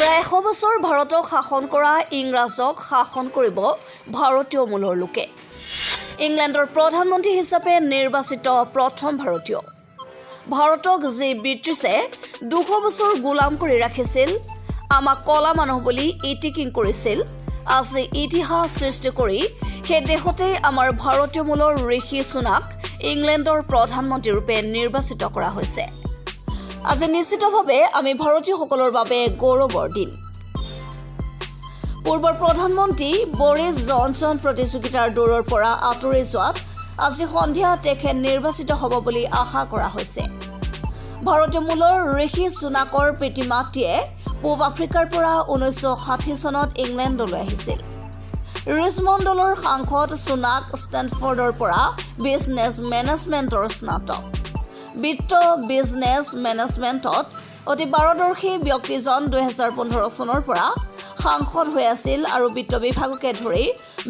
প্ৰায় 100 বছৰ ভাৰতক শাসন কৰা ইংৰাজক শাসন কৰিব ভাৰতীয় মূলৰ লোকে। ইংলেণ্ডৰ প্ৰধানমন্ত্ৰী হিচাপে নিৰ্বাচিত প্ৰথম ভাৰতীয়। ভাৰতক যি ব্ৰিটিছে 200 বছৰ গোলাম কৰি ৰাখিছিল, আমাক কলা মানুহ বুলি ইটিকিং কৰিছিল, আজি ইতিহাস সৃষ্টি কৰি সেই দেশতে আমাৰ ভাৰতীয় মূলৰ ঋষি সুনাক ইংলেণ্ডৰ প্ৰধানমন্ত্ৰী ৰূপে নিৰ্বাচিত কৰা হৈছে। আজি নিশ্চিতভাৱে আমি ভাৰতীয়সকলৰ বাবে গৌৰৱৰ দিন। পূৰ্বৰ প্ৰধানমন্ত্ৰী বৰিছ জনছন প্ৰতিযোগিতাৰ দৌৰৰ পৰা আঁতৰি যোৱাত আজি সন্ধিয়া তেখেত নিৰ্বাচিত হ'ব বুলি আশা কৰা হৈছে। ভাৰতীয় মূলৰ ঋষি সুনাকৰ পিতৃ মাতৃয়ে পূব আফ্ৰিকাৰ পৰা 1960 চনত ইংলেণ্ডলৈ আহিছিল। ৰিচমণ্ড দলৰ সাংসদ সুনাক ষ্টেনফৰ্ডৰ পৰা বিজনেছ মেনেজমেণ্টৰ স্নাতক। বিত্ত বিজনেছ মেনেজমেণ্টত অতি পাৰদৰ্শী ব্যক্তিজন 2015 চনৰ পৰা সাংসদ হৈ আছিল আৰু বিত্ত বিভাগকে ধৰি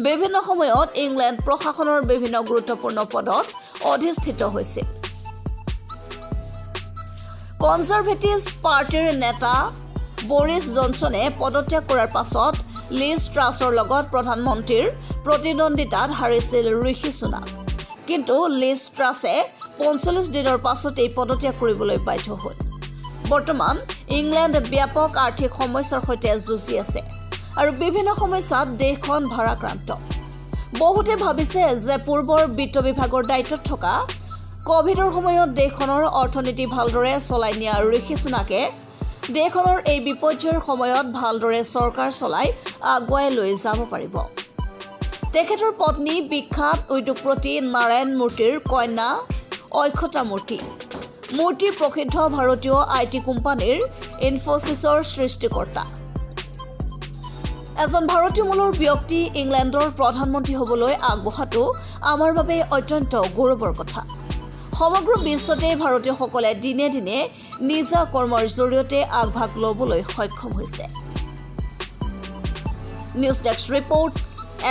বিভিন্ন সময়ত ইংলেণ্ড প্ৰশাসনৰ বিভিন্ন গুৰুত্বপূৰ্ণ পদত অধিষ্ঠিত হৈছিল। কনজাৰভেটিভ পাৰ্টিৰ নেতা বৰিছ জনছনে পদত্যাগ কৰাৰ পাছত লিজ ট্ৰাছৰ লগত প্ৰধানমন্ত্ৰীৰ প্ৰতিদ্বন্দ্বিতাত হাৰিছিল ঋষি সুনাক। কিন্তু লিজ ট্ৰাছে 45 দিনৰ পাছতেই পদত্যাগ কৰিবলৈ বাধ্য হ'ল। বৰ্তমান ইংলেণ্ড ব্যাপক আৰ্থিক সমস্যাৰ সৈতে যুঁজি আছে আৰু বিভিন্ন সমস্যাত দেশখন ভাৰাক্ৰান্ত। বহুতে ভাবিছে যে পূৰ্বৰ বিত্ত বিভাগৰ দায়িত্বত থকা কভিডৰ সময়ত দেশখনৰ অৰ্থনীতি ভালদৰে চলাই নিয়া ঋষি সুনাকে দেশখনৰ এই বিপৰ্যয়ৰ সময়ত ভালদৰে চৰকাৰ চলাই আগুৱাই লৈ যাব পাৰিব। তেখেতৰ পত্নী বিখ্যাত উদ্যোগপতি নাৰায়ণ মূৰ্তিৰ কন্যা অক্ষতা মূৰ্তি। মূৰ্তি প্ৰসিদ্ধ ভাৰতীয় IT কোম্পানীৰ ইনফোচিছৰ সৃষ্টিকৰ্তা। এজন ভাৰতীয় মূলৰ ব্যক্তি ইংলেণ্ডৰ প্ৰধানমন্ত্ৰী হ'বলৈ আগবঢ়াটো আমাৰ বাবে অত্যন্ত গৌৰৱৰ কথা। সমগ্ৰ বিশ্বতে ভাৰতীয়সকলে দিনে দিনে নিজা কৰ্মৰ জৰিয়তে আগভাগ ল'বলৈ সক্ষম হৈছে। News desk report,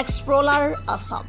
explorer Assam.